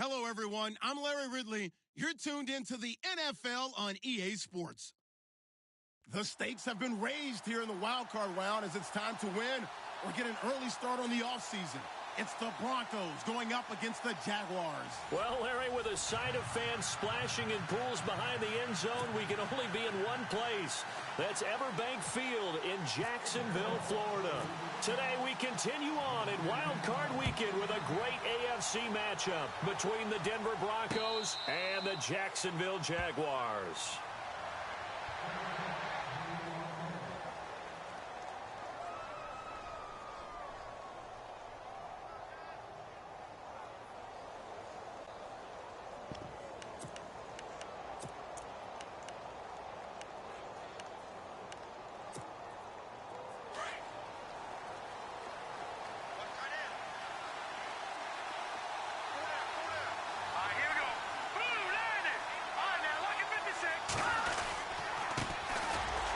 Hello, everyone. I'm Larry Ridley. You're tuned into the NFL on EA Sports. The stakes have been raised here in the wildcard round as it's time to win or get an early start on the offseason. It's the Broncos going up against the Jaguars. Well, Larry, with a sight of fans splashing in pools behind the end zone, we can only be in one place. That's Everbank Field in Jacksonville, Florida. Today we continue on in Wild Card Weekend with a great AFC matchup between the Denver Broncos and the Jacksonville Jaguars.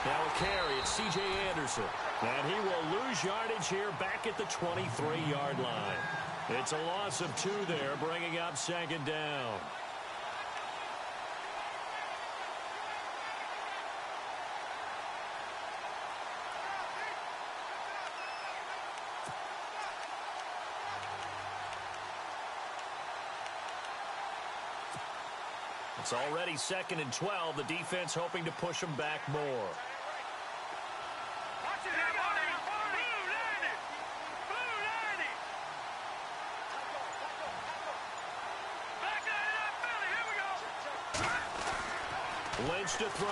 Now a carry, it's C.J. Anderson. And he will lose yardage here back at the 23-yard line. It's a loss of 2 there, bringing up second down. It's already 2nd and 12. The defense hoping to push them back more. Lynch to throw.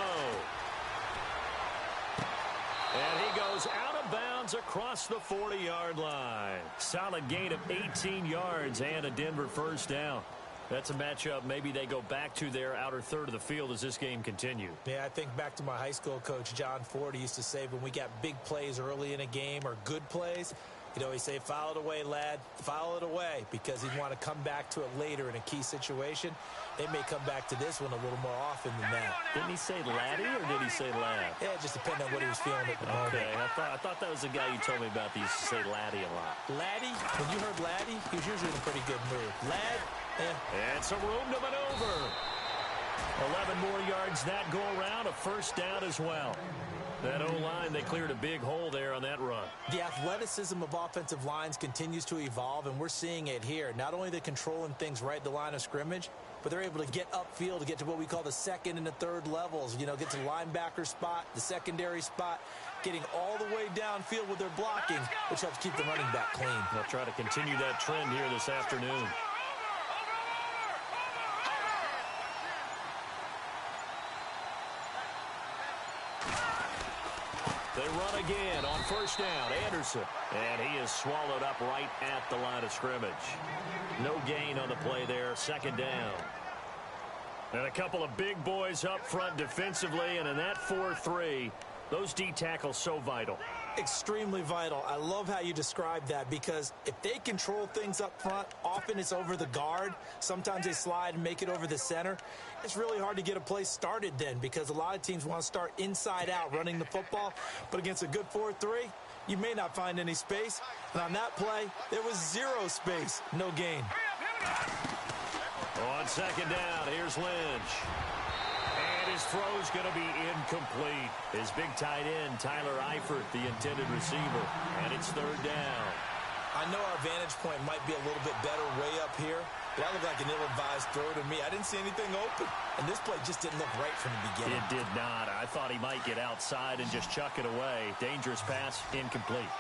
And he goes out of bounds across the 40-yard line. Solid gain of 18 yards and a Denver first down. That's a matchup maybe they go back to their outer third of the field as this game continues. Yeah, I think back to my high school coach, John Ford. He used to say when we got big plays early in a game or good plays, he'd always say, foul it away, lad, foul it away, because he'd want to come back to it later in a key situation. They may come back to this one a little more often than that. Didn't he say laddie or did he say lad? Yeah, it just depended on what he was feeling at the moment. Okay, I thought that was the guy you told me about that used to say laddie a lot. Laddie? When you heard laddie, he was usually in a pretty good mood. Lad? Yeah. And some room to maneuver. 11 more yards that go around, a first down as well. That O-line, they cleared a big hole there on that run. The athleticism of offensive lines continues to evolve, and we're seeing it here. Not only are they controlling things right at the line of scrimmage, but they're able to get upfield to get to what we call the second and the third levels. You know, get to the linebacker spot, the secondary spot, getting all the way downfield with their blocking, which helps keep the running back clean. They'll try to continue that trend here this afternoon. They run again on first down. Anderson. And he is swallowed up right at the line of scrimmage. No gain on the play there. Second down. And a couple of big boys up front defensively. And in that 4-3, those D tackles so vital. Extremely vital. I love how you describe that, because if they control things up front, often it's over the guard. Sometimes they slide and make it over the center. It's really hard to get a play started then, because a lot of teams want to start inside out running the football. But against a good 4-3, you may not find any space. And on that play, there was zero space. No gain. On second down, here's Lynch. His throw's going to be incomplete. His big tight end, Tyler Eifert, the intended receiver. And it's third down. I know our vantage point might be a little bit better way up here, but that looked like an ill-advised throw to me. I didn't see anything open. And this play just didn't look right from the beginning. It did not. I thought he might get outside and just chuck it away. Dangerous pass, incomplete.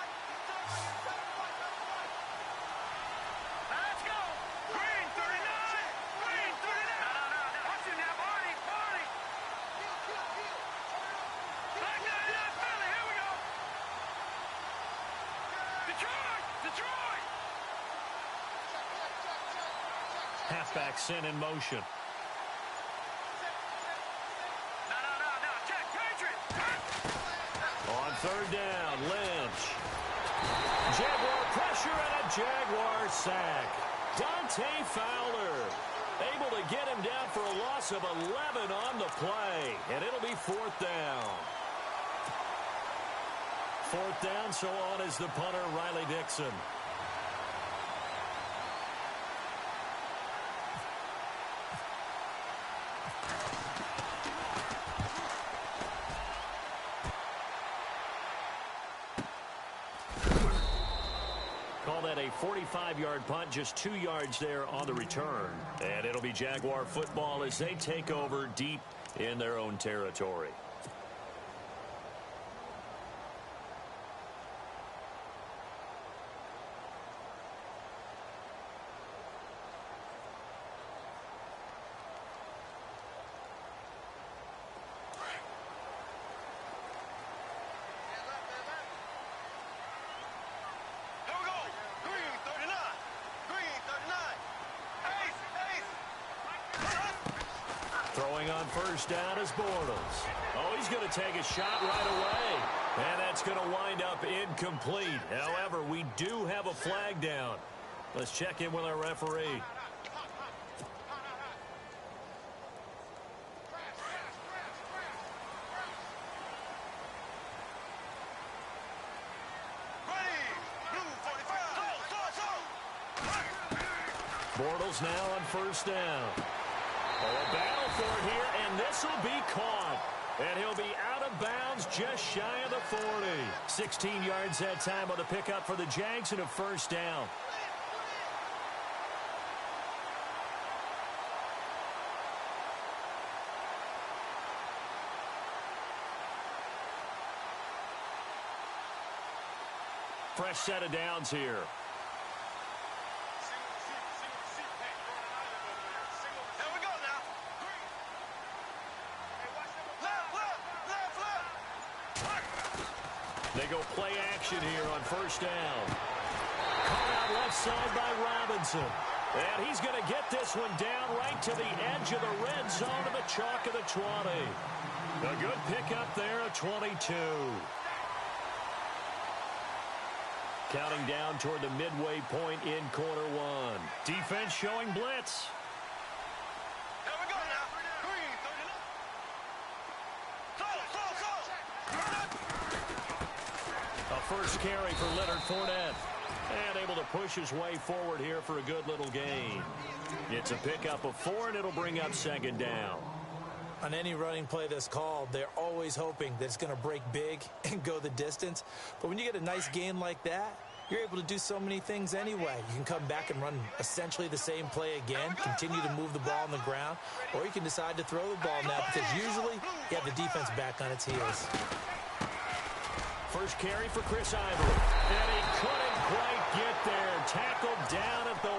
Halfback sent in motion. On third down, Lynch. Jaguar pressure and a Jaguar sack. Dante Fowler able to get him down for a loss of 11 on the play. And it'll be fourth down. Fourth down, so on is the punter, Riley Dixon. Call that a 45-yard punt, just 2 yards there on the return. And it'll be Jaguar football as they take over deep in their own territory. Throwing on first down is Bortles. Oh, he's going to take a shot right away. And that's going to wind up incomplete. However, we do have a flag down. Let's check in with our referee. Bortles now on first down. Oh, a battle for it here, and this will be caught. And he'll be out of bounds just shy of the 40. 16 yards that time on the pickup for the Jags and a first down. Fresh set of downs here. They go play action here on first down. Caught out left side by Robinson. And he's going to get this one down right to the edge of the red zone of the chalk of the 20. A good pickup there at 22. Counting down toward the midway point in quarter one. Defense showing blitz. First carry for Leonard Fournette. And able to push his way forward here for a good little gain. It's a pickup of 4, and it'll bring up second down. On any running play that's called, they're always hoping that it's going to break big and go the distance. But when you get a nice gain like that, you're able to do so many things anyway. You can come back and run essentially the same play again, continue to move the ball on the ground, or you can decide to throw the ball now because usually you have the defense back on its heels. First carry for Chris Ivory. And he couldn't quite get there. Tackled down at the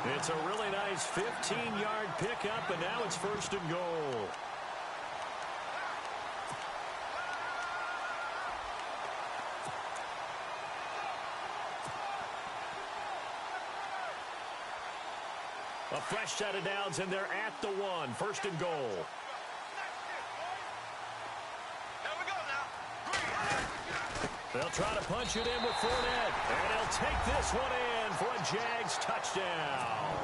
1. It's a really nice 15-yard pickup, and now it's first and goal. A fresh set of downs, and they're at the 1. First and goal. They'll try to punch it in with Fournette. And he'll take this one in for a Jags touchdown.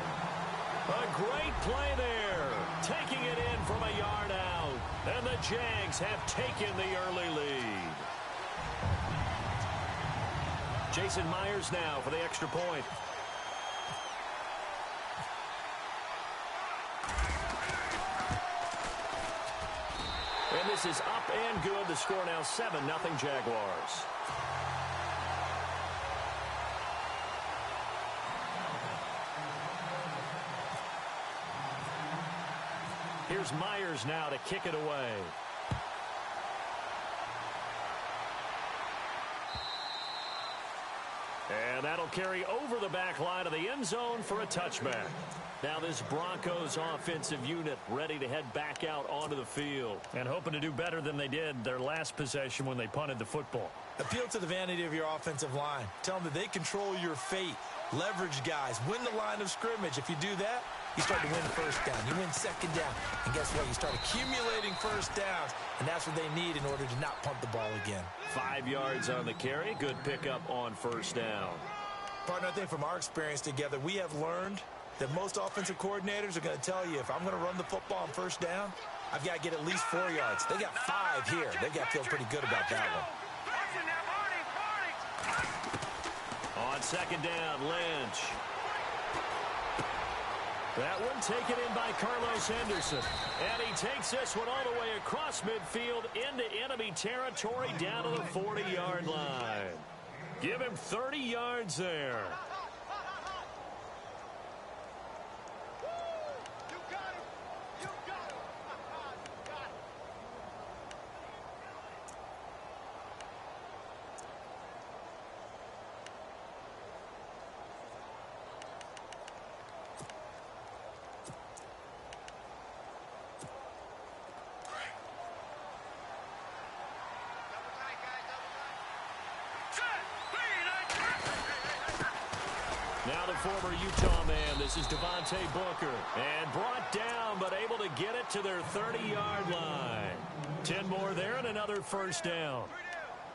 A great play there. Taking it in from a yard out. And the Jags have taken the early lead. Jason Myers now for the extra point. And this is up and good. The score now 7-0 Jaguars. Here's Myers now to kick it away. And that'll carry over the back line of the end zone for a touchback. Now this Broncos offensive unit ready to head back out onto the field and hoping to do better than they did their last possession when they punted the football. Appeal to the vanity of your offensive line. Tell them that they control your fate. Leverage guys. Win the line of scrimmage. If you do that, you start to win first down. You win second down. And guess what? You start accumulating first downs. And that's what they need in order to not punt the ball again. 5 yards on the carry. Good pickup on first down. Partner, I think from our experience together, we have learned that most offensive coordinators are going to tell you, if I'm going to run the football on first down, I've got to get at least 4 yards. They got 5 here. They got to feel pretty good about that one. On second down, Lynch. That one taken in by Carlos Henderson. And he takes this one all the way across midfield into enemy territory down to the 40-yard line. Give him 30 yards there. Now the former Utah man, this is Devontae Booker. And brought down, but able to get it to their 30-yard line. 10 more there and another first down.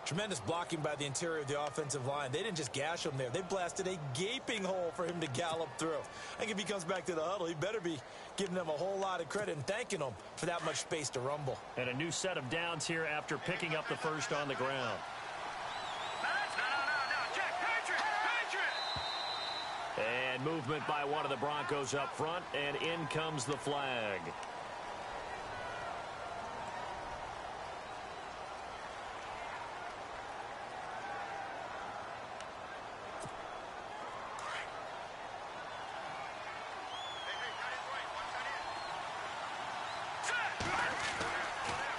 Tremendous blocking by the interior of the offensive line. They didn't just gash him there. They blasted a gaping hole for him to gallop through. I think if he comes back to the huddle, he better be giving them a whole lot of credit and thanking them for that much space to rumble. And a new set of downs here after picking up the first on the ground. And movement by one of the Broncos up front, and in comes the flag.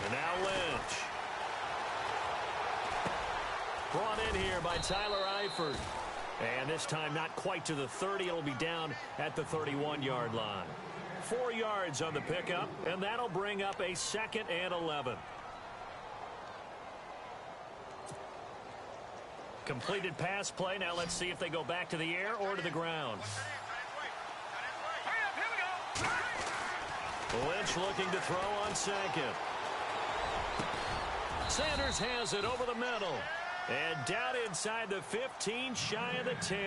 And now Lynch. Brought in here by Tyler Eifert. And this time not quite to the 30. It'll be down at the 31-yard line. 4 yards on the pickup, and that'll bring up a 2nd and 11. Completed pass play. Now let's see if they go back to the air or to the ground. Lynch looking to throw on 2nd. Sanders has it over the middle. And down inside the 15, shy of the 10.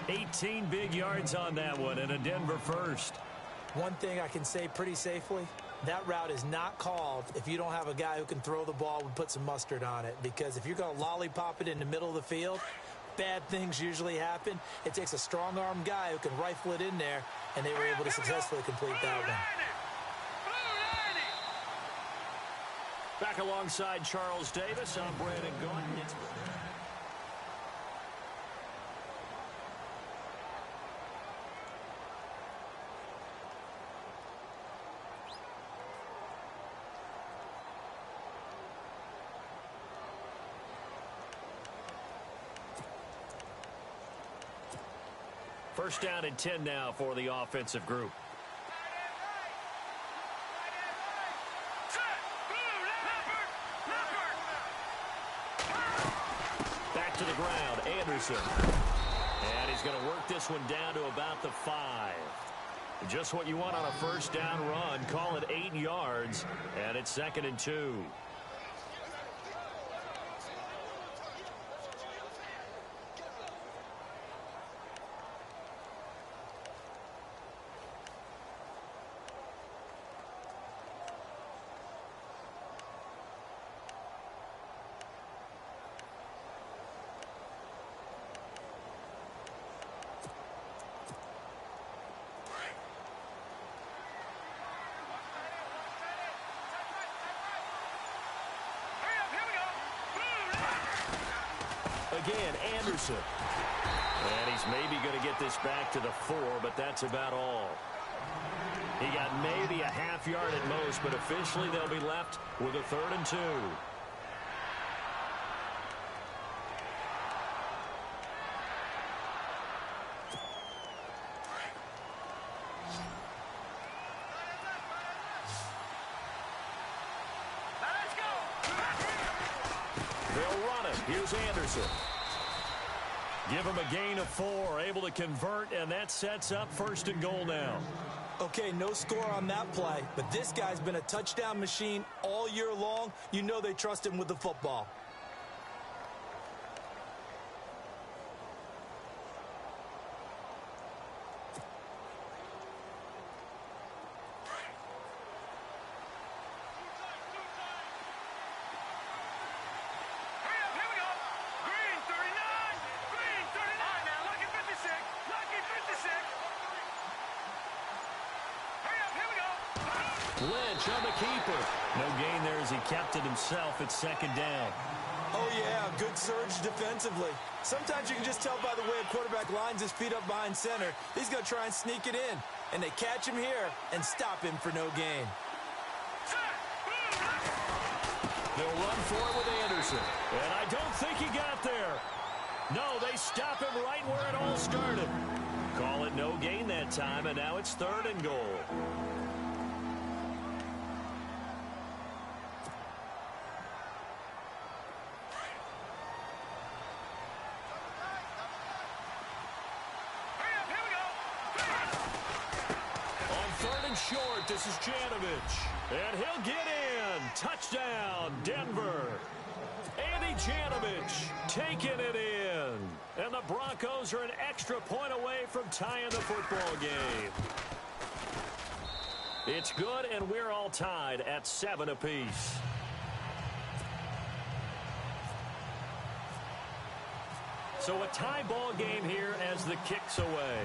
18 big yards on that one, and a Denver first. One thing I can say pretty safely, that route is not called if you don't have a guy who can throw the ball and put some mustard on it. Because if you're going to lollipop it in the middle of the field, bad things usually happen. It takes a strong-arm guy who can rifle it in there, and they were able to successfully complete that one. Back alongside Charles Davis, I'm Brandon Gaudin. First down and 10 now for the offensive group. To the ground, Anderson. And he's going to work this one down to about the 5. Just what you want on a first down run. Call it 8 yards, and it's 2nd and 2. Again, Anderson. And he's maybe going to get this back to the 4, but that's about all. He got maybe a half yard at most, but officially they'll be left with a 3rd and 2. They'll run it. Here's Anderson. Give him a gain of 4, able to convert, and that sets up 1st and goal now. Okay, no score on that play, but this guy's been a touchdown machine all year long. You know they trust him with the football. Lynch on the keeper. No gain there as he kept it himself at 2nd down. Oh, yeah, good surge defensively. Sometimes you can just tell by the way a quarterback lines his feet up behind center. He's going to try and sneak it in. And they catch him here and stop him for no gain. They'll run for it with Anderson. And I don't think he got there. No, they stop him right where it all started. Call it no gain that time, and now it's 3rd and goal. Short, this is Janovich, and he'll get in. Touchdown, Denver. Andy Janovich taking it in, and the Broncos are an extra point away from tying the football game. It's good, and we're all tied at 7 apiece. So a tie ball game here as the kick's away.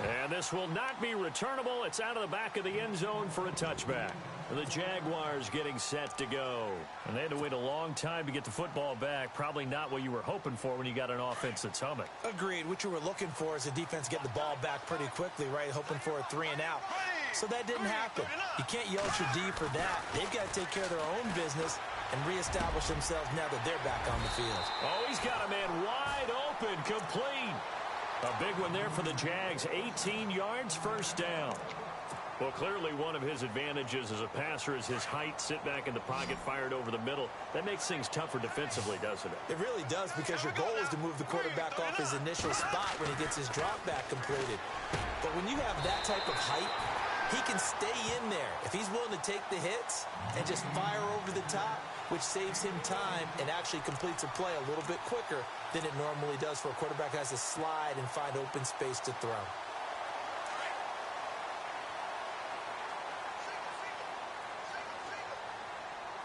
And this will not be returnable. It's out of the back of the end zone for a touchback. The Jaguars getting set to go. And they had to wait a long time to get the football back. Probably not what you were hoping for when you got an offense that's humming. Agreed. What you were looking for is the defense get the ball back pretty quickly, right? Hoping for a 3 and out. So that didn't happen. You can't yell at your D for that. They've got to take care of their own business and reestablish themselves now that they're back on the field. Oh, he's got a man wide open, complete. A big one there for the Jags. 18 yards, 1st down. Well, clearly one of his advantages as a passer is his height. Sit back in the pocket, fired over the middle. That makes things tougher defensively, doesn't it? It really does, because your goal is to move the quarterback off his initial spot when he gets his drop back completed. But when you have that type of height, he can stay in there if he's willing to take the hits and just fire over the top, which saves him time and actually completes a play a little bit quicker than it normally does for a quarterback who has to slide and find open space to throw.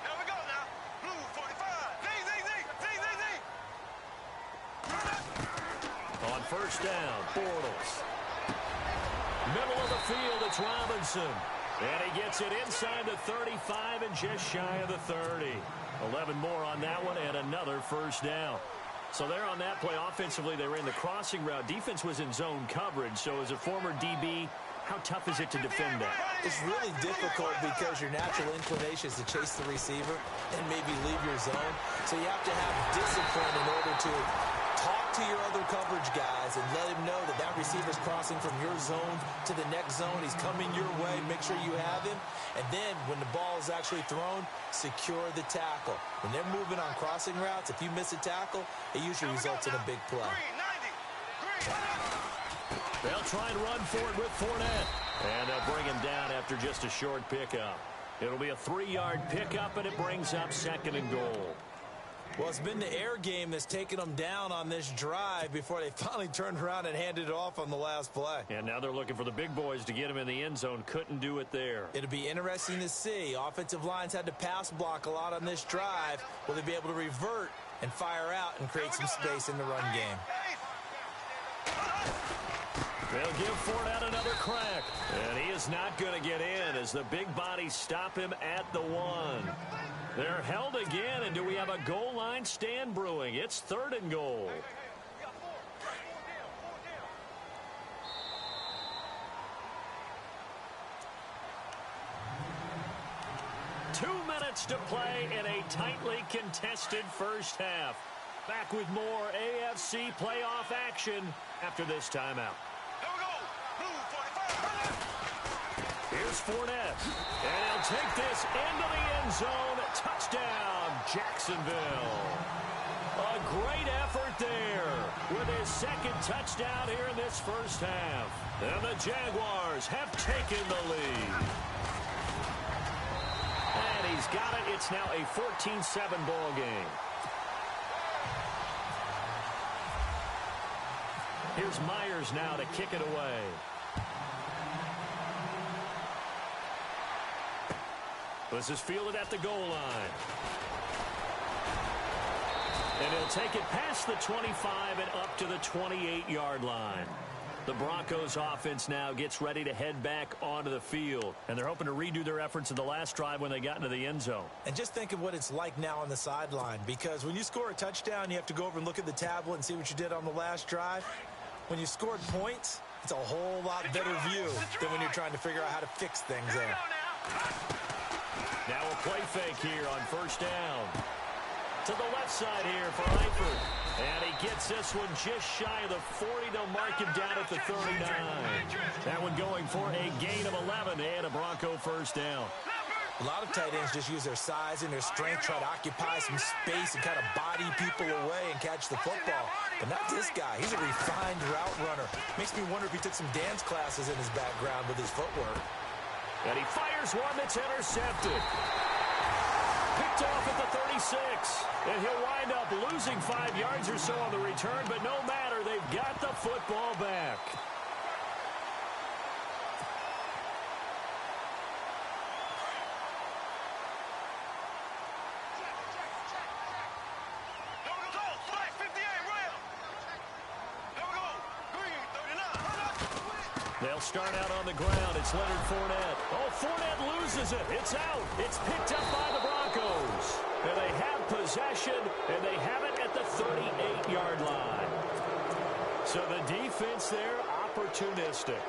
Here we go now. Blue 45. On 1st down, Bortles. Middle of the field, it's Robinson. And he gets it inside the 35 and just shy of the 30. 11 more on that one and another 1st down. So there on that play, offensively, they ran the crossing route. Defense was in zone coverage. So as a former DB, how tough is it to defend that? It's really difficult because your natural inclination is to chase the receiver and maybe leave your zone. So you have to have discipline in order to talk to your other coverage guys and let him know that that receiver's crossing from your zone to the next zone. He's coming your way. Make sure you have him. And then when the ball is actually thrown, secure the tackle. When they're moving on crossing routes, if you miss a tackle, it usually results in a big play. They'll try and run for it with Fournette. And they'll bring him down after just a short pickup. It'll be a 3-yard pickup, and it brings up 2nd and goal. Well, it's been the air game that's taken them down on this drive before they finally turned around and handed it off on the last play. And now they're looking for the big boys to get him in the end zone. Couldn't do it there. It'll be interesting to see. Offensive lines had to pass block a lot on this drive. Will they be able to revert and fire out and create some space in the run game? They'll give Fournette another crack. And he is not going to get in as the big bodies stop him at the 1. They're held again, and do we have a goal line stand brewing? It's 3rd and goal. 2 minutes to play in a tightly contested 1st half. Back with more AFC playoff action after this timeout. Here's Fournette, and he'll take this into the end zone. Touchdown, Jacksonville. A great effort there with his 2nd touchdown here in this 1st half. And the Jaguars have taken the lead. And he's got it. It's now a 14-7 ball game. Here's Myers now to kick it away. This is fielded at the goal line. And he'll take it past the 25 and up to the 28-yard line. The Broncos offense now gets ready to head back onto the field. And they're hoping to redo their efforts in the last drive when they got into the end zone. And just think of what it's like now on the sideline. Because when you score a touchdown, you have to go over and look at the tablet and see what you did on the last drive. When you scored points, it's a whole lot better view than when you're trying to figure out how to fix things there. Now a play fake here on first down. To the left side here for Eifert. And he gets this one just shy of the 40. They'll mark him down at the 39. That one going for a gain of 11 and a Bronco first down. A lot of tight ends just use their size and their strength, try to occupy some space and kind of body people away and catch the football. But not this guy. He's a refined route runner. Makes me wonder if he took some dance classes in his background with his footwork. And he fires one that's intercepted. Picked off at the 36. And he'll wind up losing 5 yards or so on the return, but no matter, they've got the football back. They'll start out on the ground. It's Leonard Fournette. Oh, Fournette loses it. It's out. It's picked up by the Broncos. And they have possession, and they have it at the 38-yard line. So the defense there, opportunistic.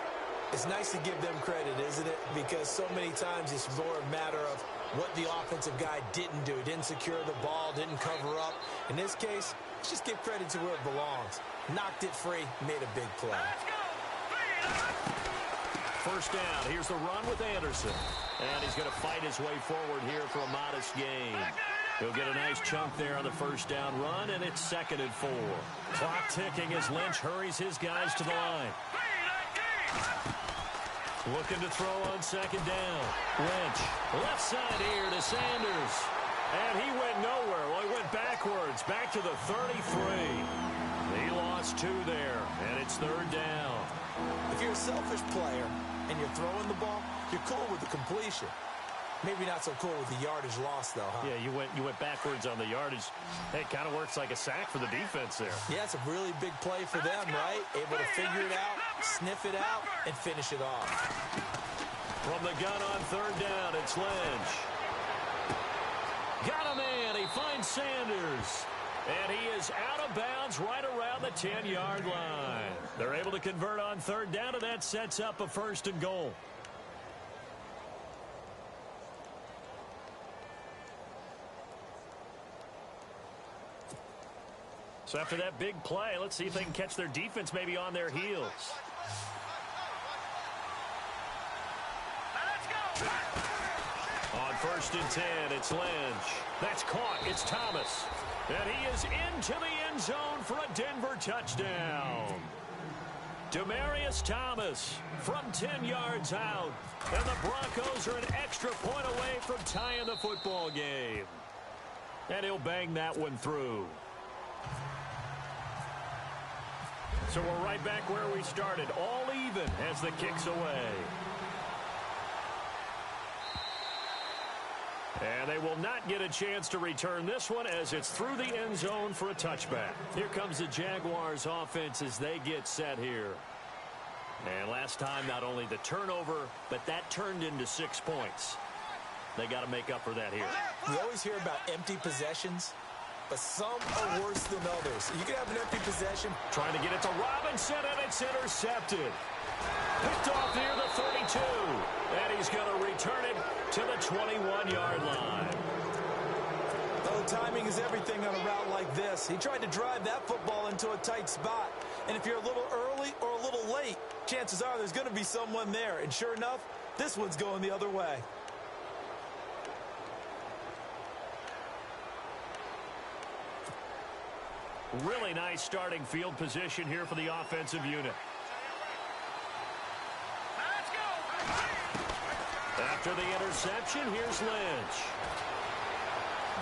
It's nice to give them credit, isn't it? Because so many times it's more a matter of what the offensive guy didn't do. Didn't secure the ball, didn't cover up. In this case, let's just give credit to where it belongs. Knocked it free, made a big play. First down. Here's the run with Anderson. And he's going to fight his way forward here for a modest gain. He'll get a nice chunk there on the first down run, and it's 2nd and 4. Clock ticking as Lynch hurries his guys to the line. Looking to throw on 2nd down. Lynch, left side here to Sanders. And he went nowhere. Well, he went backwards, back to the 33. He lost 2 there, and it's 3rd down. If you're a selfish player and you're throwing the ball, you're cool with the completion. Maybe not so cool with the yardage loss, though, huh? Yeah, you went backwards on the yardage. Hey, it kind of works like a sack for the defense there. Yeah, it's a really big play for them, right? Able to figure it out, sniff it out, and finish it off. From the gun on 3rd down, it's Lynch. Got a man. He finds Sanders. And he is out of bounds right around the 10-yard line. They're able to convert on 3rd down, and that sets up a 1st and goal. So after that big play, let's see if they can catch their defense maybe on their heels. On 1st and 10, it's Lynch. That's caught. It's Thomas. And he is into the end zone for a Denver touchdown. Demaryius Thomas from 10 yards out. And the Broncos are an extra point away from tying the football game. And he'll bang that one through. So we're right back where we started. All even as the kick's away. And they will not get a chance to return this one as it's through the end zone for a touchback. Here comes the Jaguars offense as they get set here. And last time, not only the turnover, but that turned into 6 points. They got to make up for that here. We always hear about empty possessions, but some are worse than others. You can have an empty possession. Trying to get it to Robinson, and it's intercepted. Picked off near the 32. And he's going to return it to the 21-yard line. Oh, timing is everything on a route like this. He tried to drive that football into a tight spot. And if you're a little early or a little late, chances are there's going to be someone there. And sure enough, this one's going the other way. Really nice starting field position here for the offensive unit. After the interception, here's Lynch.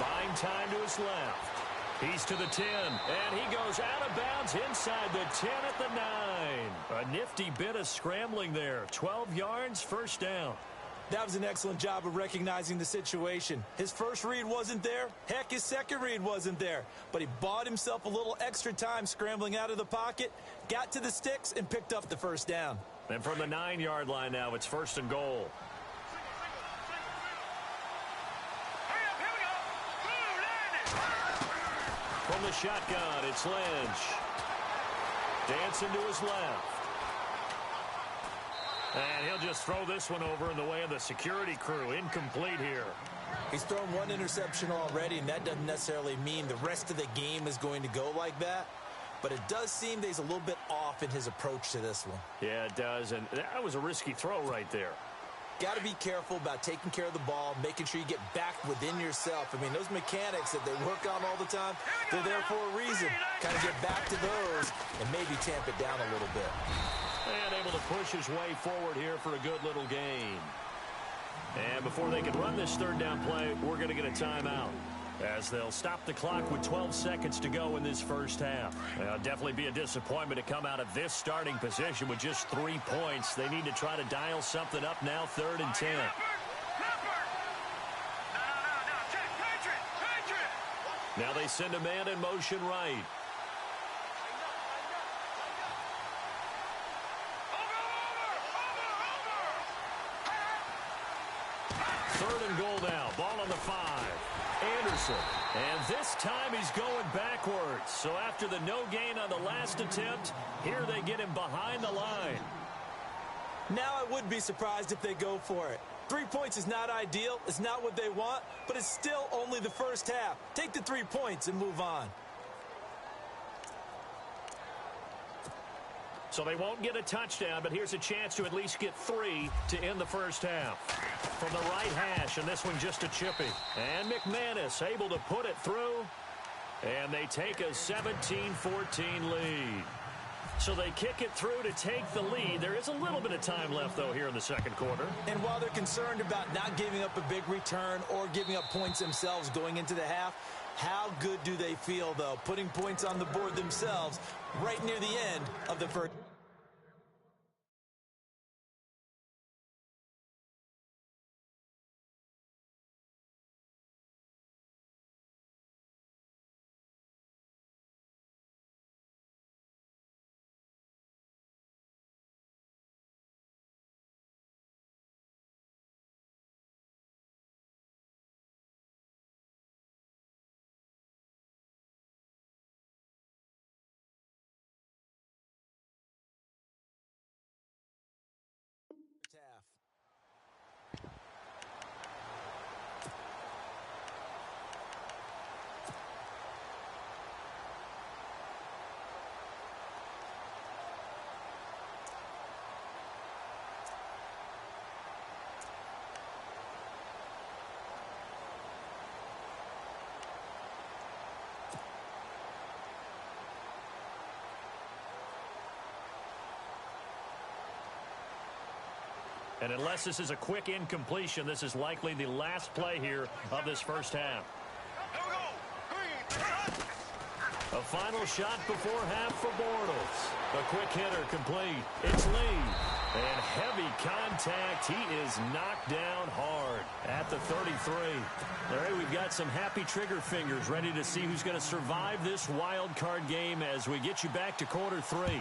Buying time to his left. He's to the 10, and he goes out of bounds inside the 10 at the 9. A nifty bit of scrambling there. 12 yards, first down. That was an excellent job of recognizing the situation. His first read wasn't there. Heck, his second read wasn't there. But he bought himself a little extra time scrambling out of the pocket, got to the sticks, and picked up the first down. And from the 9-yard line now, it's 1st and goal. From the shotgun, it's Lynch. Dancing to his left. And he'll just throw this one over in the way of the security crew. Incomplete here. He's thrown one interception already, and that doesn't necessarily mean the rest of the game is going to go like that. But it does seem that he's a little bit off in his approach to this one. Yeah, it does. And that was a risky throw right there. Got to be careful about taking care of the ball, making sure you get back within yourself. I mean, those mechanics that they work on all the time, they're there for a reason. Kind of get back to those and maybe tamp it down a little bit. And able to push his way forward here for a good little gain. And before they can run this 3rd down play, we're going to get a timeout, as they'll stop the clock with 12 seconds to go in this first half. It'll definitely be a disappointment to come out of this starting position with just 3 points. They need to try to dial something up now, 3rd and 10. Now they send a man in motion right. Third and goal now. Ball on the 5. Anderson. And this time he's going backwards. So after the no gain on the last attempt, here they get him behind the line. Now I would be surprised if they go for it. 3 points is not ideal. It's not what they want, but it's still only the first half. Take the 3 points and move on. So they won't get a touchdown, but here's a chance to at least get 3 to end the first half. From the right hash, and this one just a chippy. And McManus able to put it through. And they take a 17-14 lead. So they kick it through to take the lead. There is a little bit of time left, though, here in the second quarter. And while they're concerned about not giving up a big return or giving up points themselves going into the half, how good do they feel, though, putting points on the board themselves right near the end of the first? And unless this is a quick incompletion, this is likely the last play here of this first half. A final shot before half for Bortles. A quick hitter complete. It's Lee. And heavy contact. He is knocked down hard at the 33. All right, we've got some happy trigger fingers ready to see who's going to survive this wild card game as we get you back to quarter 3.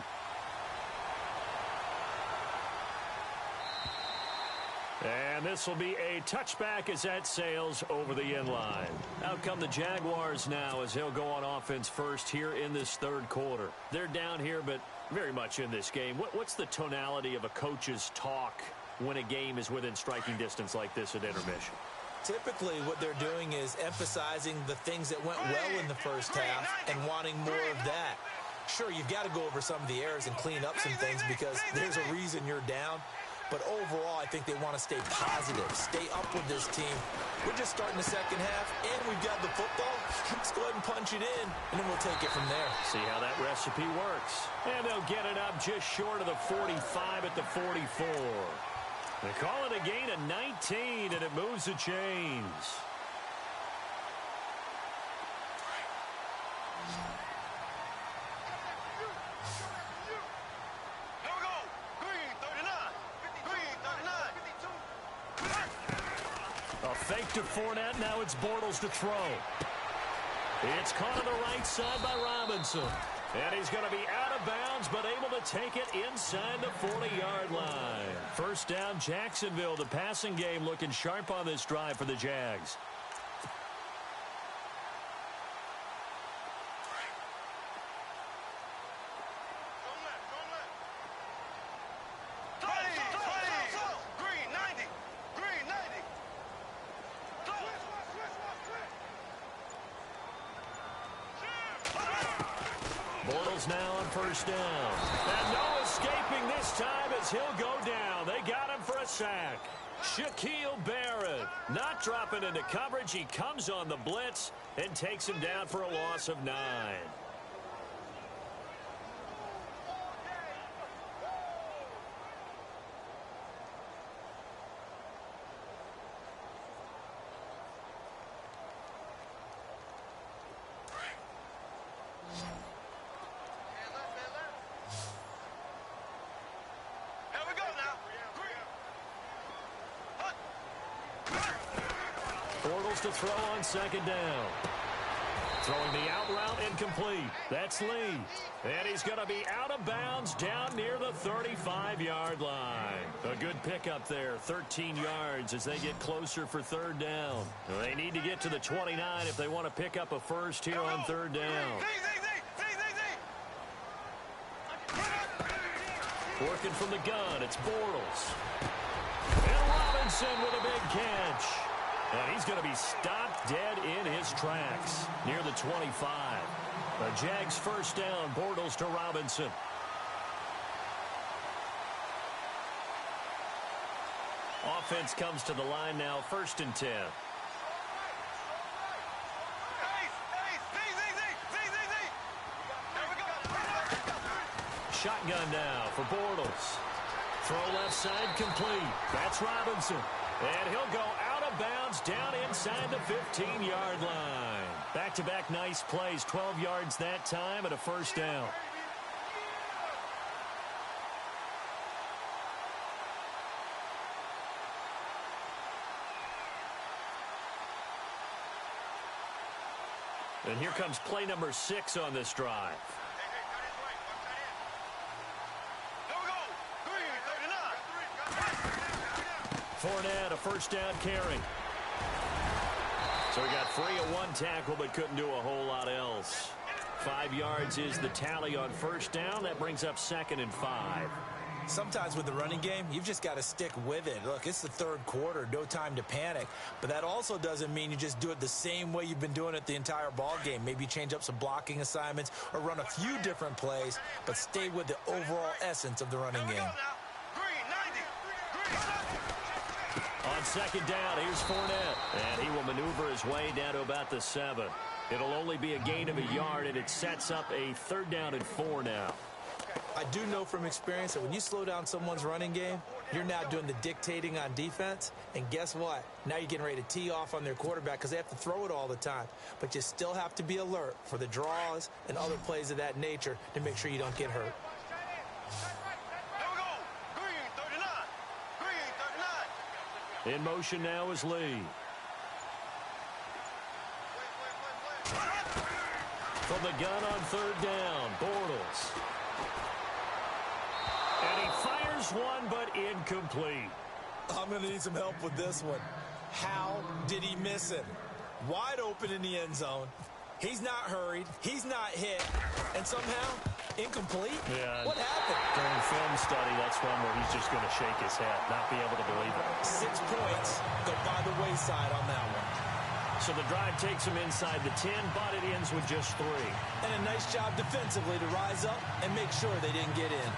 And this will be a touchback as that sails over the end line. Out come the Jaguars now as they'll go on offense first here in this third quarter. They're down here, but very much in this game. What's the tonality of a coach's talk when a game is within striking distance like this at intermission? Typically, what they're doing is emphasizing the things that went well in the first half and wanting more of that. Sure, you've got to go over some of the errors and clean up some things because there's a reason you're down. But overall, I think they want to stay positive, stay up with this team. We're just starting the second half, and we've got the football. Let's go ahead and punch it in, and then we'll take it from there. See how that recipe works. And they'll get it up just short of the 45 at the 44. They call it a gain of 19, and it moves the chains. Fake to Fournette. Now it's Bortles to throw. It's caught on the right side by Robinson. And he's going to be out of bounds, but able to take it inside the 40-yard line. First down, Jacksonville. The passing game looking sharp on this drive for the Jags. Bortles now on first down. And no escaping this time as he'll go down. They got him for a sack. Shaquille Barrett not dropping into coverage. He comes on the blitz and takes him down for a loss of 9. Bortles to throw on second down. Throwing the out route incomplete. That's Lee. And he's going to be out of bounds down near the 35-yard line. A good pickup there. 13 yards as they get closer for third down. They need to get to the 29 if they want to pick up a first here on third down. Working from the gun, it's Bortles. And Robinson with a big catch. And he's going to be stopped dead in his tracks near the 25. The Jags first down, Bortles to Robinson. Offense comes to the line now, 1st and 10. Shotgun now for Bortles. Throw left side complete. That's Robinson. And he'll go out of bounds down inside the 15-yard line. Back-to-back nice plays, 12 yards that time and a first down. And here comes play number 6 on this drive. Fournette, a first down carry. So he got free of one tackle, but couldn't do a whole lot else. 5 yards is the tally on first down. That brings up 2nd and 5. Sometimes with the running game, you've just got to stick with it. Look, it's the third quarter, no time to panic. But that also doesn't mean you just do it the same way you've been doing it the entire ball game. Maybe change up some blocking assignments or run a few different plays, but stay with the overall essence of the running game. On second down, here's Fournette. And he will maneuver his way down to about the 7. It'll only be a gain of a yard, and it sets up a 3rd down and 4 now. I do know from experience that when you slow down someone's running game, you're now doing the dictating on defense. And guess what? Now you're getting ready to tee off on their quarterback because they have to throw it all the time. But you still have to be alert for the draws and other plays of that nature to make sure you don't get hurt. In motion now is Lee. From the gun on 3rd down, Bortles. And he fires one, but incomplete. I'm going to need some help with this one. How did he miss him? Wide open in the end zone. He's not hurried. He's not hit. And somehow, incomplete? Yeah. What happened? During film study, that's one where he's just going to shake his head, not be able to believe it. 6 points go by the wayside on that one. So the drive takes him inside the 10, but it ends with just 3. And a nice job defensively to rise up and make sure they didn't get in.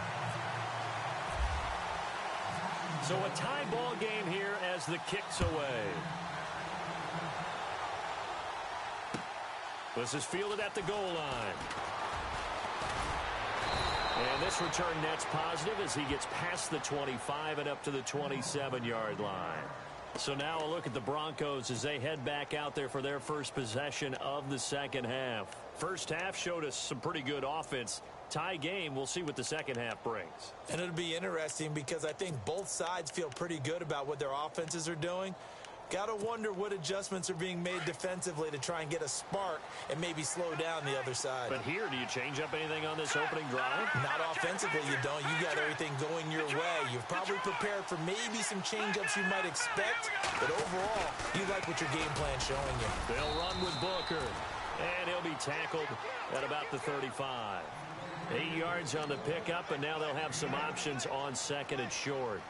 So a tie ball game here as the kick's away. This is fielded at the goal line. And this return net's positive as he gets past the 25 and up to the 27-yard line. So now a look at the Broncos as they head back out there for their first possession of the second half. First half showed us some pretty good offense. Tie game, we'll see what the second half brings. And it'll be interesting because I think both sides feel pretty good about what their offenses are doing. Got to wonder what adjustments are being made defensively to try and get a spark and maybe slow down the other side. But here, do you change up anything on this opening drive? Not offensively, you don't. You got everything going your way. You've probably prepared for maybe some change-ups you might expect, but overall, you like what your game plan's showing you. They'll run with Booker, and he'll be tackled at about the 35. 8 yards on the pickup, and now they'll have some options on second and short.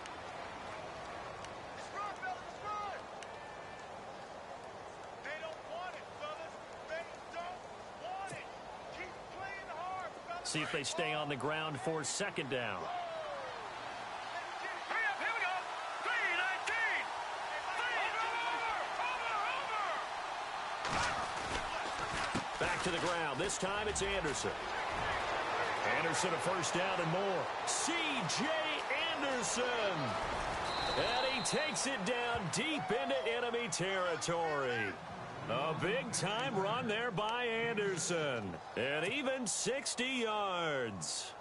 See if they stay on the ground for second down. Here we go. 3-19. Back to the ground. This time it's Anderson. Anderson a first down and more. C.J. Anderson. And he takes it down deep into enemy territory. A big-time run there by Anderson. And even 60 yards.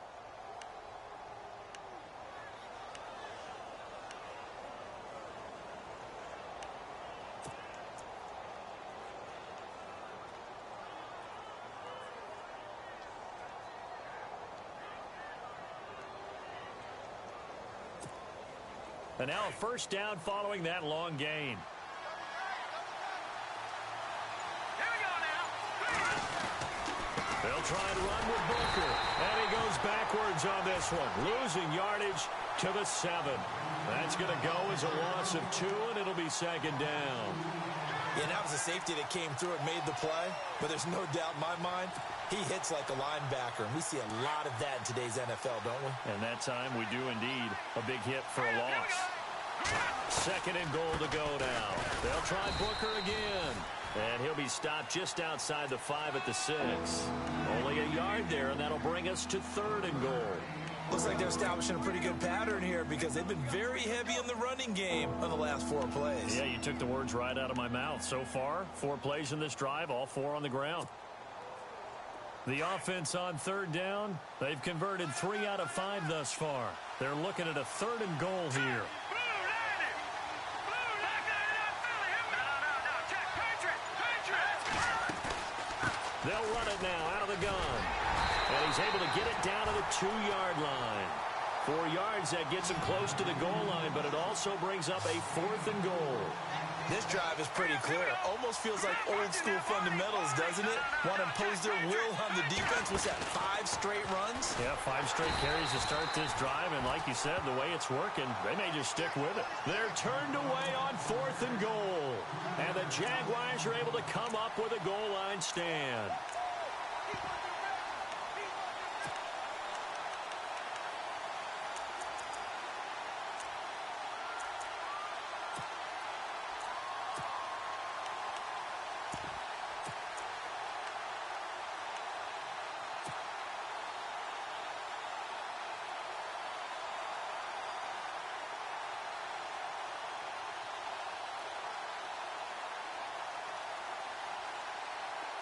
And now a first down following that long gain. They'll try and run with Booker. And he goes backwards on this one. Losing yardage to the 7. That's going to go as a loss of 2, and it'll be second down. Yeah, that was a safety that came through and made the play. But there's no doubt in my mind, he hits like a linebacker. And we see a lot of that in today's NFL, don't we? And that time we do indeed a big hit for a loss. Second and goal to go now. They'll try Booker again. And he'll be stopped just outside the 5 at the 6. Only a yard there, and that'll bring us to third and goal. Looks like they're establishing a pretty good pattern here because they've been very heavy in the running game on the last 4 plays. Yeah, you took the words right out of my mouth. So far, 4 plays in this drive, all 4 on the ground. The offense on third down, they've converted 3 out of 5 thus far. They're looking at a third and goal here. They'll run it now out of the gun. And he's able to get it down to the 2-yard line. 4 yards, that gets him close to the goal line, but it also brings up a 4th and goal. This drive is pretty clear. Almost feels like old-school fundamentals, doesn't it? Want to impose their will on the defense. What's that, 5 straight runs? Yeah, 5 straight carries to start this drive, and like you said, the way it's working, they may just stick with it. They're turned away on 4th and goal. And the Jaguars are able to come up with a goal line stand.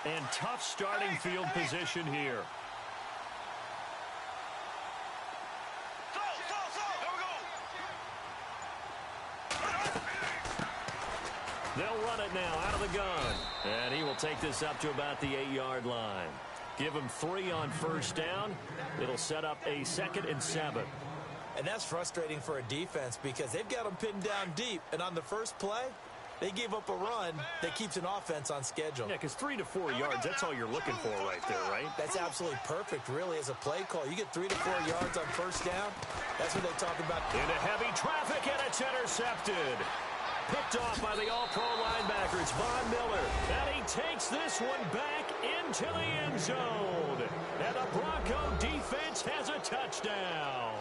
And tough starting field position here. They'll run it now out of the gun. And he will take this up to about the 8-yard line. Give him 3 on first down. It'll set up a 2nd and 7. And that's frustrating for a defense because they've got them pinned down deep. And on the first play, they gave up a run that keeps an offense on schedule. Yeah, because 3 to 4 yards, that's all you're looking for right there, right? That's absolutely perfect, really, as a play call. You get 3 to 4 yards on first down. That's what they talk about. Into heavy traffic, and it's intercepted. Picked off by the all-pro linebacker. It's Von Miller. And he takes this one back into the end zone. And the Bronco defense has a touchdown.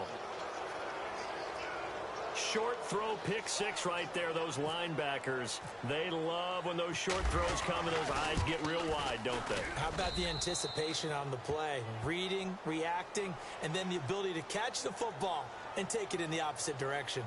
Short throw, pick 6 right there. Those linebackers, they love when those short throws come and those eyes get real wide, don't they? How about the anticipation on the play? Reading, reacting, and then the ability to catch the football and take it in the opposite direction.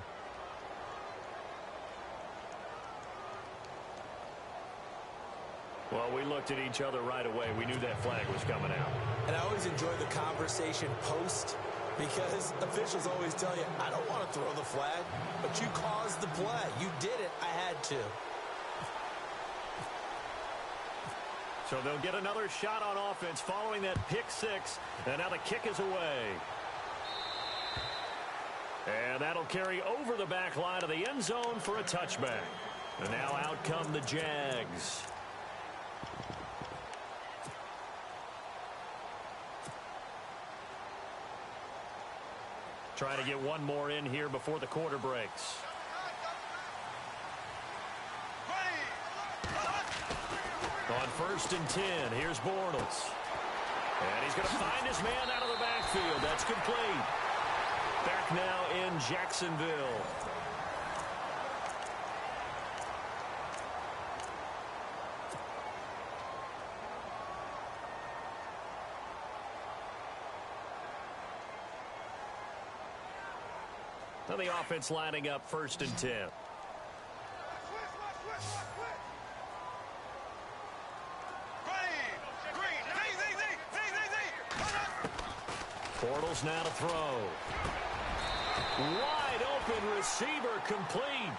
Well, we looked at each other right away. We knew that flag was coming out. And I always enjoy the conversation post because officials always tell you, I don't want to throw the flag, but you caused the play. You did it. I had to. So they'll get another shot on offense following that pick six. And now the kick is away. And that'll carry over the back line of the end zone for a touchback. And now out come the Jags. Trying to get one more in here before the quarter breaks. On 1st and 10, here's Bortles. And he's going to find his man out of the backfield. That's complete. Back now in Jacksonville. Now the offense lining up 1st and 10. Bortles now to throw. Wide open receiver complete.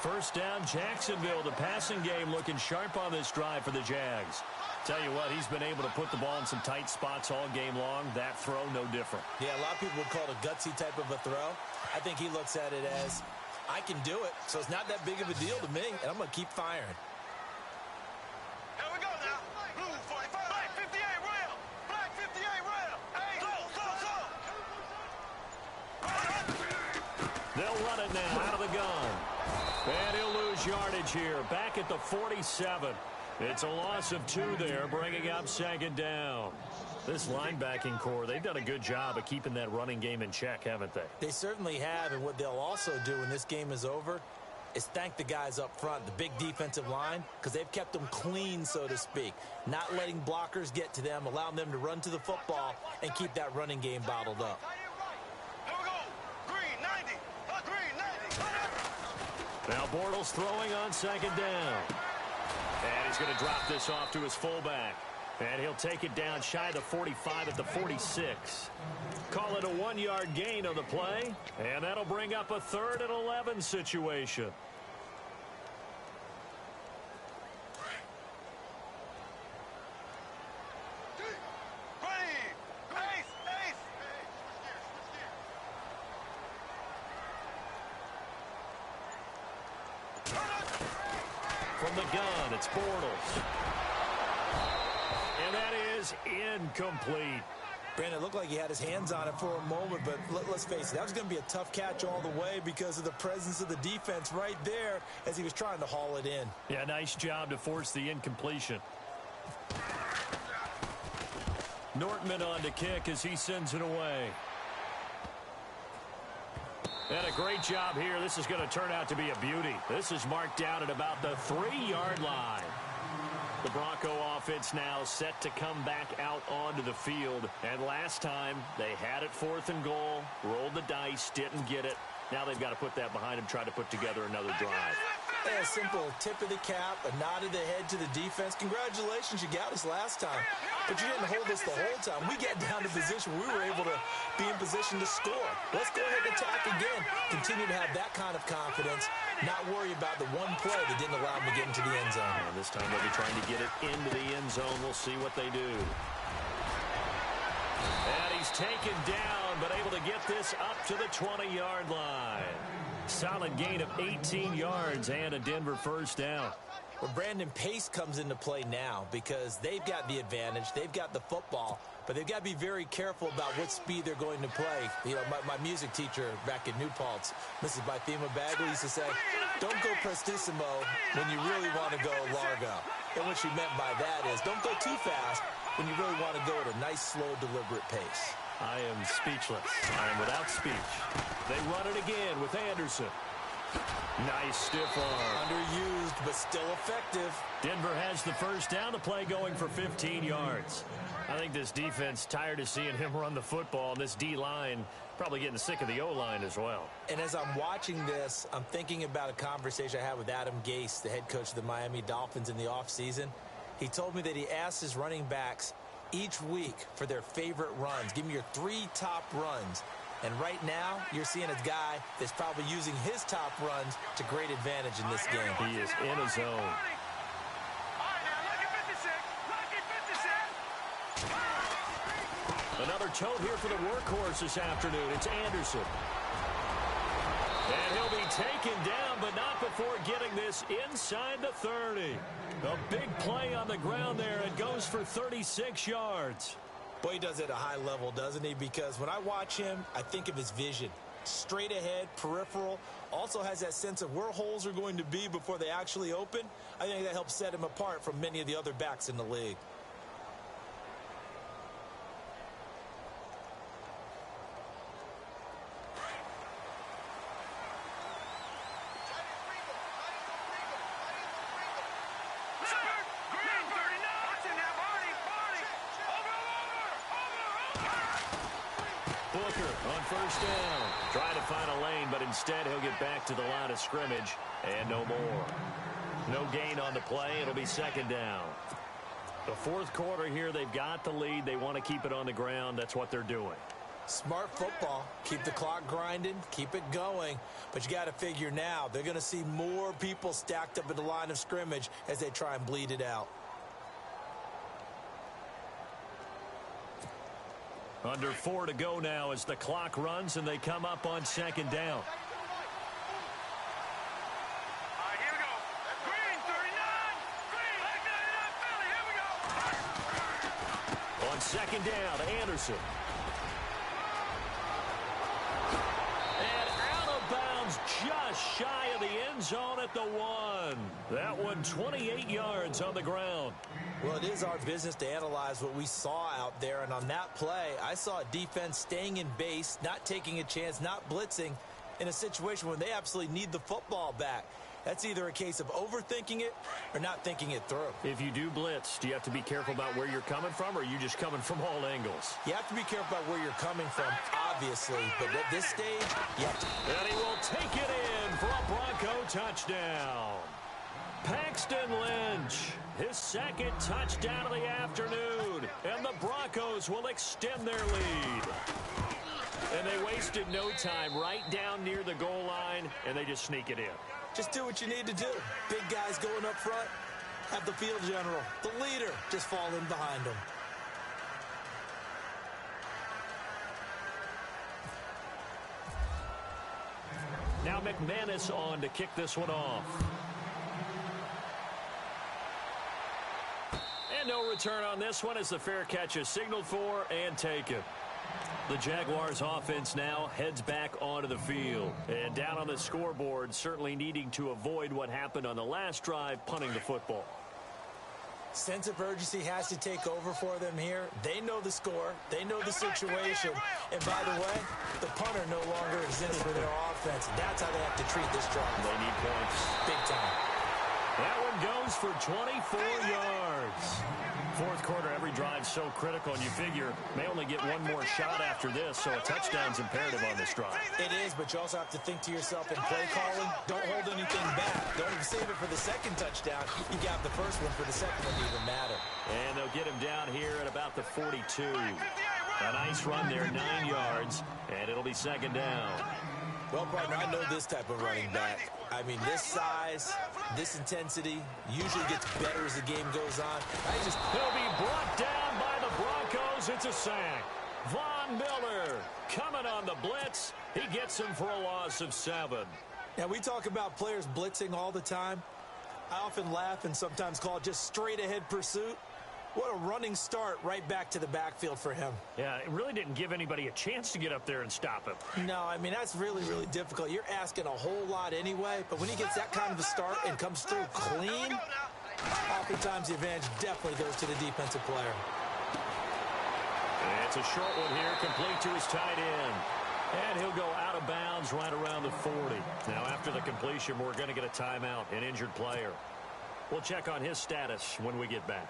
1st down Jacksonville. The passing game looking sharp on this drive for the Jags. Tell you what, he's been able to put the ball in some tight spots all game long. That throw, no different. Yeah, a lot of people would call it a gutsy type of a throw. I think he looks at it as, I can do it, so it's not that big of a deal to me, and I'm going to keep firing. Here we go now. Blue 45. Black 58 rail. Black 58 rail. Hey, go. They'll run it now out of the gun. And he'll lose yardage here. Back at the 47. It's a loss of 2 there, bringing up 2nd down. This linebacking core, they've done a good job of keeping that running game in check, haven't they? They certainly have, and what they'll also do when this game is over is thank the guys up front, the big defensive line, because they've kept them clean, so to speak. Not letting blockers get to them, allowing them to run to the football and keep that running game bottled up. Here we go. Green 90. Green 90. Now Bortles throwing on 2nd down. And he's going to drop this off to his fullback. And he'll take it down shy of the 45 at the 46. Call it a 1-yard gain on the play. And that'll bring up a 3rd and 11 situation. From the gun, it's Bortles. And that is incomplete. Brandon, it looked like he had his hands on it for a moment, but let's face it, that was going to be a tough catch all the way because of the presence of the defense right there as he was trying to haul it in. Yeah, nice job to force the incompletion. Nortman on to kick as he sends it away. And a great job here. This is going to turn out to be a beauty. This is marked down at about the 3-yard line. The Bronco offense now set to come back out onto the field. And last time, they had it 4th and goal, rolled the dice, didn't get it. Now they've got to put that behind them, try to put together another drive. A simple tip of the cap, a nod of the head to the defense. Congratulations, you got us last time. But you didn't hold us the whole time. We get down to position where we were able to be in position to score. Let's go ahead and attack again. Continue to have that kind of confidence. Not worry about the one play that didn't allow them to get into the end zone. And this time they'll be trying to get it into the end zone. We'll see what they do. And he's taken down, but able to get this up to the 20-yard line. Solid gain of 18 yards and a Denver 1st down. Well, Brandon, pace comes into play now because they've got the advantage. They've got the football, but they've got to be very careful about what speed they're going to play. You know, my music teacher back in New Paltz, Mrs. Bythema Bagley, used to say, don't go prestissimo when you really want to go largo. And what she meant by that is don't go too fast when you really want to go at a nice, slow, deliberate pace. I am speechless. I am without speech. They run it again with Anderson. Nice stiff arm. Underused, but still effective. Denver has the 1st down. The play going for 15 yards. I think this defense tired of seeing him run the football. And this D-line probably getting sick of the O-line as well. And as I'm watching this, I'm thinking about a conversation I had with Adam Gase, the head coach of the Miami Dolphins in the offseason. He told me that he asked his running backs each week for their favorite runs. Give me your 3 top runs. And right now, you're seeing a guy that's probably using his top runs to great advantage in this game. He is in a zone. All right, now, look at 56. Look at Another tote here for the workhorse this afternoon. It's Anderson. And he'll be taken down, but not before getting this inside the 30. A big play on the ground there. It goes for 36 yards. Boy, he does it at a high level, doesn't he? Because when I watch him, I think of his vision. Straight ahead, peripheral. Also has that sense of where holes are going to be before they actually open. I think that helps set him apart from many of the other backs in the league. On first down, trying to find a lane, but instead he'll get back to the line of scrimmage and no more. No gain on the play. It'll be second down. The fourth quarter here, they've got the lead. They want to keep it on the ground. That's what they're doing. Smart football. Keep the clock grinding. Keep it going. But you got to figure now, they're going to see more people stacked up at the line of scrimmage as they try and bleed it out. Under 4 to go now as the clock runs and they come up on second down. All right, here we go. Green, 39. Green, like 99, Philly. Here we go. On second down, Anderson. And out of bounds just shy of the end zone at the 1. That one 28 yards on the ground. Well, it is our business to analyze what we saw out there, and on that play, I saw a defense staying in base, not taking a chance, not blitzing, in a situation where they absolutely need the football back. That's either a case of overthinking it or not thinking it through. If you do blitz, do you have to be careful about where you're coming from, or are you just coming from all angles? You have to be careful about where you're coming from, obviously, but at this stage, you have to. And he will take it in for a Bronco touchdown. Paxton Lynch, his second touchdown of the afternoon, and the Broncos will extend their lead. And they wasted no time right down near the goal line, and they just sneak it in. Just do what you need to do. Big guys going up front, have the field general, the leader, just fall in behind them. Now McManus on to kick this one off. And no return on this one as the fair catch is signaled for and taken. The Jaguars offense now heads back onto the field. And down on the scoreboard, certainly needing to avoid what happened on the last drive, punting the football. Sense of urgency has to take over for them here. They know the score. They know the situation. And by the way, the punter no longer exists for their offense. That's how they have to treat this drive. They need points. Big time. That one goes for 24 yards. Fourth quarter, every drive so critical, and you figure may only get one more shot after this, so a touchdown's imperative on this drive. It is, but you also have to think to yourself in play calling, don't hold anything back. Don't even save it for the second touchdown. You got the first one for the second one to even matter. And they'll get him down here at about the 42. A nice run there, 9 yards, and it'll be second down. Well, partner, I know this type of running back. I mean, this size, this intensity usually gets better as the game goes on. He'll be brought down by the Broncos. It's a sack. Von Miller coming on the blitz. He gets him for a loss of 7. Now, we talk about players blitzing all the time. I often laugh and sometimes call it just straight-ahead pursuit. What a running start right back to the backfield for him. Yeah, it really didn't give anybody a chance to get up there and stop him. No, I mean, that's really, really difficult. You're asking a whole lot anyway, but when he gets that kind of a start and comes through clean, oftentimes the advantage definitely goes to the defensive player. And it's a short one here, complete to his tight end. And he'll go out of bounds right around the 40. Now, after the completion, we're going to get a timeout, an injured player. We'll check on his status when we get back.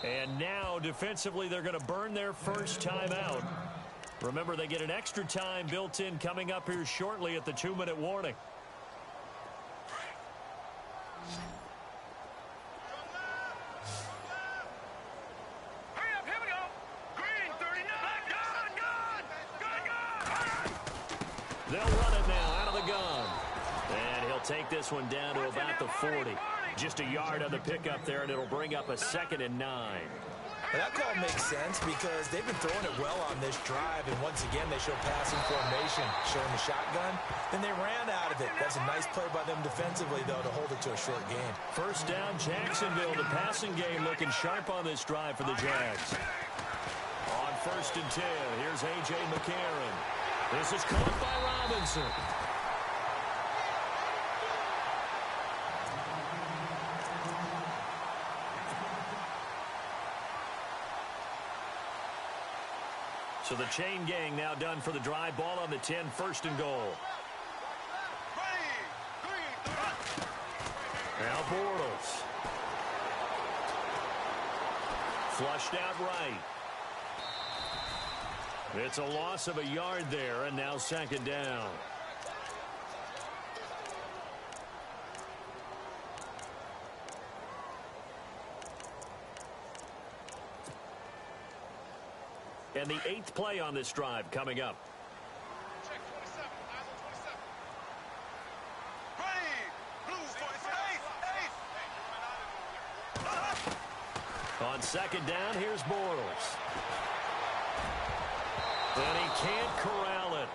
And now, defensively, they're going to burn their first timeout. Remember, they get an extra time built in coming up here shortly at the 2-minute warning. take this one down to about the 40. Just a yard on the pickup there, and it'll bring up a 2nd and 9. Well, that call makes sense because they've been throwing it well on this drive, and once again, they show passing formation, showing the shotgun. Then they ran out of it. That's a nice play by them defensively, though, to hold it to a short gain. First down, Jacksonville. The passing game looking sharp on this drive for the Jags. On 1st and 10, here's A.J. McCarron. This is caught by Robinson. So the chain gang now done for the drive. Ball on the 10, 1st and goal. Now Bortles. Flushed out right. It's a loss of a yard there, and now 2nd down. And the 8th play on this drive coming up. Check 27. Eyes on 27. Ready. Blue 45. On 2nd down, here's Bortles. And he can't corral it.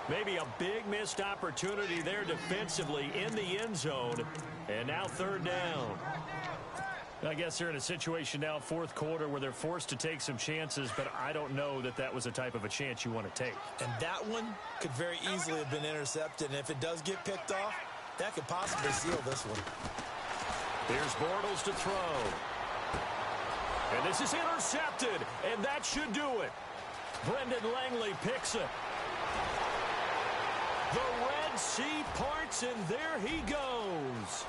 Maybe a big missed opportunity there defensively in the end zone. And now 3rd down. I guess they're in a situation now, 4th quarter, where they're forced to take some chances, but I don't know that that was the type of a chance you want to take. And that one could very easily have been intercepted, and if it does get picked off, that could possibly seal this one. Here's Bortles to throw. And this is intercepted, and that should do it. Brendan Langley picks it. The Red Sea parts, and there he goes.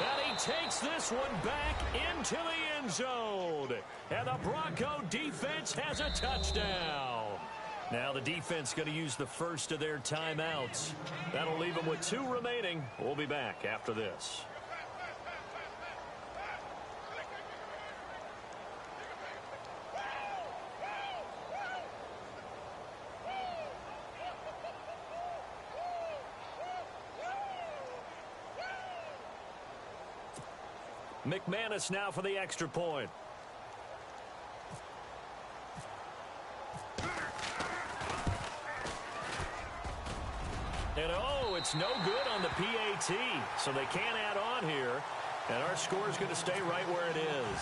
And he takes this one back into the end zone. And the Bronco defense has a touchdown. Now the defense going to use the first of their timeouts. That'll leave them with 2 remaining. We'll be back after this. McManus now for the extra point. And oh, it's no good on the PAT. So they can't add on here. And our score is going to stay right where it is.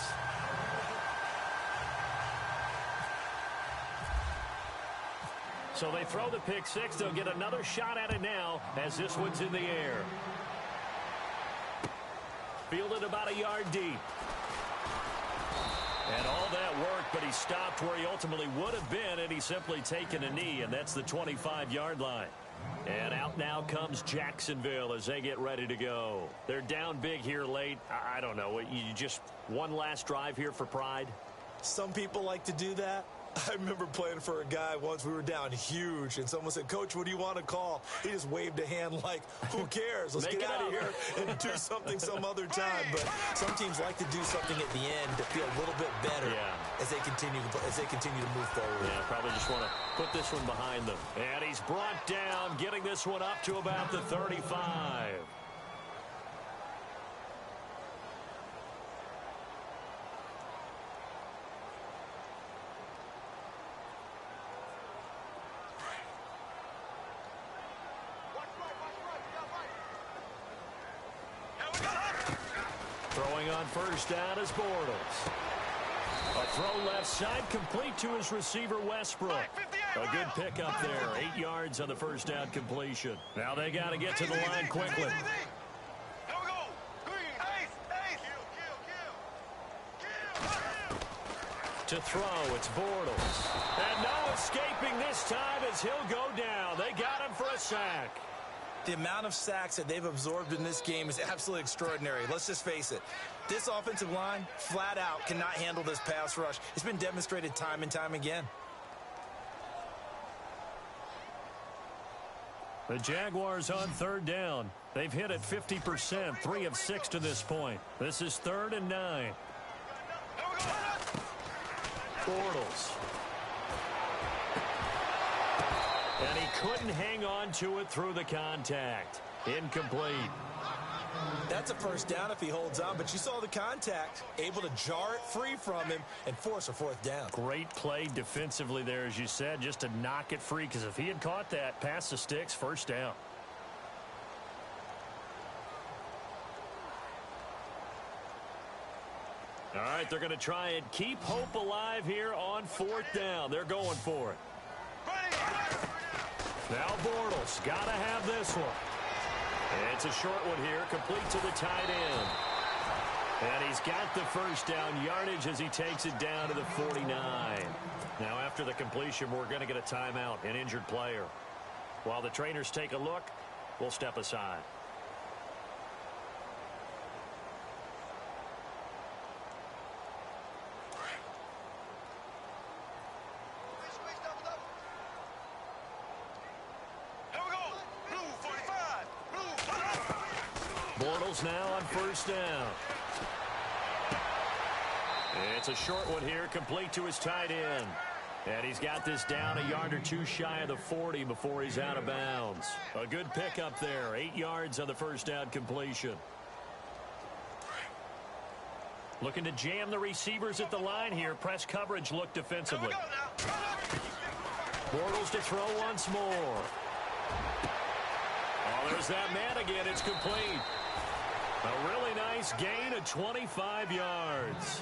So they throw the pick 6. They'll get another shot at it now as this one's in the air. Fielded about a yard deep. And all that work, but he stopped where he ultimately would have been, and he's simply taken a knee, and that's the 25-yard line. And out now comes Jacksonville as they get ready to go. They're down big here late. I don't know. You just one last drive here for pride? Some people like to do that. I remember playing for a guy once. We were down huge, and someone said, "Coach, what do you want to call?" He just waved a hand like, "Who cares? Let's get out of here and do something some other time." But some teams like to do something at the end to feel a little bit better as they continue to move forward. Yeah, probably just want to put this one behind them. And he's brought down, getting this one up to about the 35. Throwing on first down is Bortles. A throw left side, complete to his receiver, Westbrook. A good pickup there, 8 yards on the first down completion. Now they got to get to the line quickly. To throw, it's Bortles. And no escaping this time as he'll go down. They got him for a sack. The amount of sacks that they've absorbed in this game is absolutely extraordinary. Let's just face it. This offensive line, flat out, cannot handle this pass rush. It's been demonstrated time and time again. The Jaguars on third down. They've hit it 50%, 3 of 6 to this point. This is 3rd and 9. Bortles. And he couldn't hang on to it through the contact. Incomplete. That's a first down if he holds on, but you saw the contact, able to jar it free from him and force a fourth down. Great play defensively there, as you said, just to knock it free, because if he had caught that, past the sticks, first down. All right, they're going to try and keep hope alive here on fourth down. They're going for it. Now Bortles got to have this one. It's a short one here, complete to the tight end. And he's got the first down yardage as he takes it down to the 49. Now after the completion, we're going to get a timeout, an injured player. While the trainers take a look, we'll step aside. Bortles now on first down. It's a short one here, complete to his tight end. And he's got this down a yard or two shy of the 40 before he's out of bounds. A good pickup there, 8 yards on the first down completion. Looking to jam the receivers at the line here. Press coverage look defensively. Bortles to throw once more. Oh, there's that man again. It's complete. A really nice gain of 25 yards.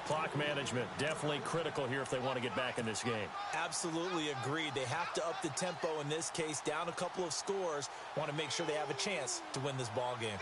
Clock management definitely critical here if they want to get back in this game. Absolutely agreed. They have to up the tempo in this case, down a couple of scores. Want to make sure they have a chance to win this ball game.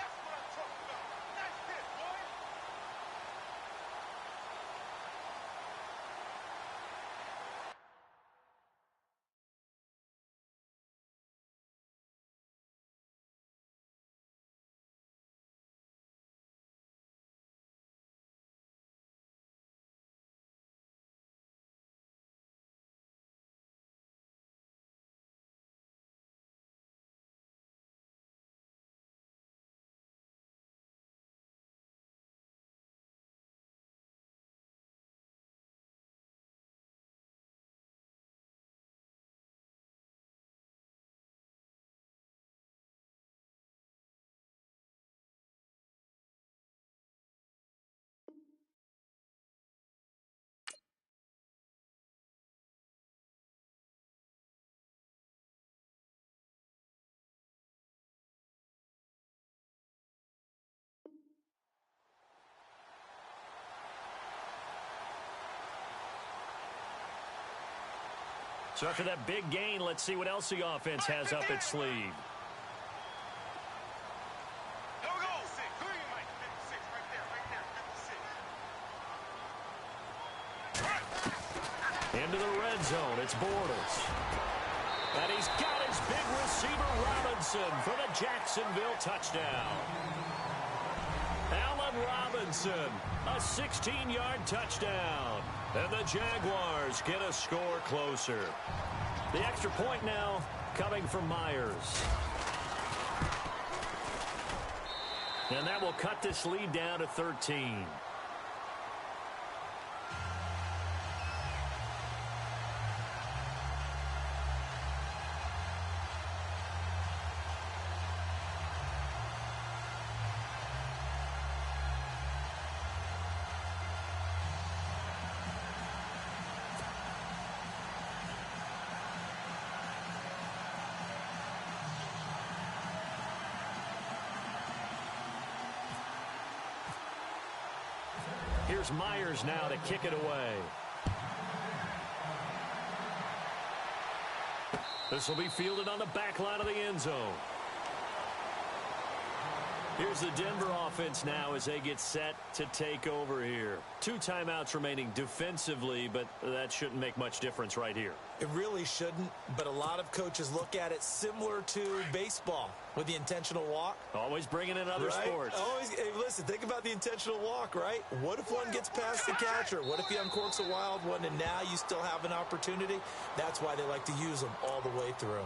So after that big gain, let's see what else the offense has up its sleeve. Here we go. Green, Mike. 56, right there, 56. Into the red zone, it's Bortles. And he's got his big receiver, Robinson, for the Jacksonville touchdown. Allen Robinson, a 16-yard touchdown. And the Jaguars get a score closer. The extra point now coming from Myers. And that will cut this lead down to 13. Here's Myers now to kick it away. This will be fielded on the back line of the end zone. Here's the Denver offense now as they get set to take over here. 2 timeouts remaining defensively, but that shouldn't make much difference right here. It really shouldn't, but a lot of coaches look at it similar to baseball with the intentional walk. Always bringing in other right? sports. Always, hey, listen, think about the intentional walk, right? What if one gets past the catcher? What if he uncorks a wild one and now you still have an opportunity? That's why they like to use them all the way through.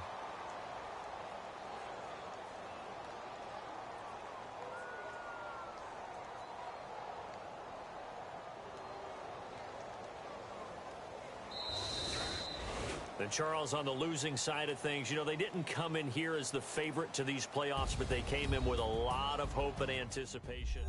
And Charles, on the losing side of things, you know, they didn't come in here as the favorite to these playoffs, but they came in with a lot of hope and anticipation.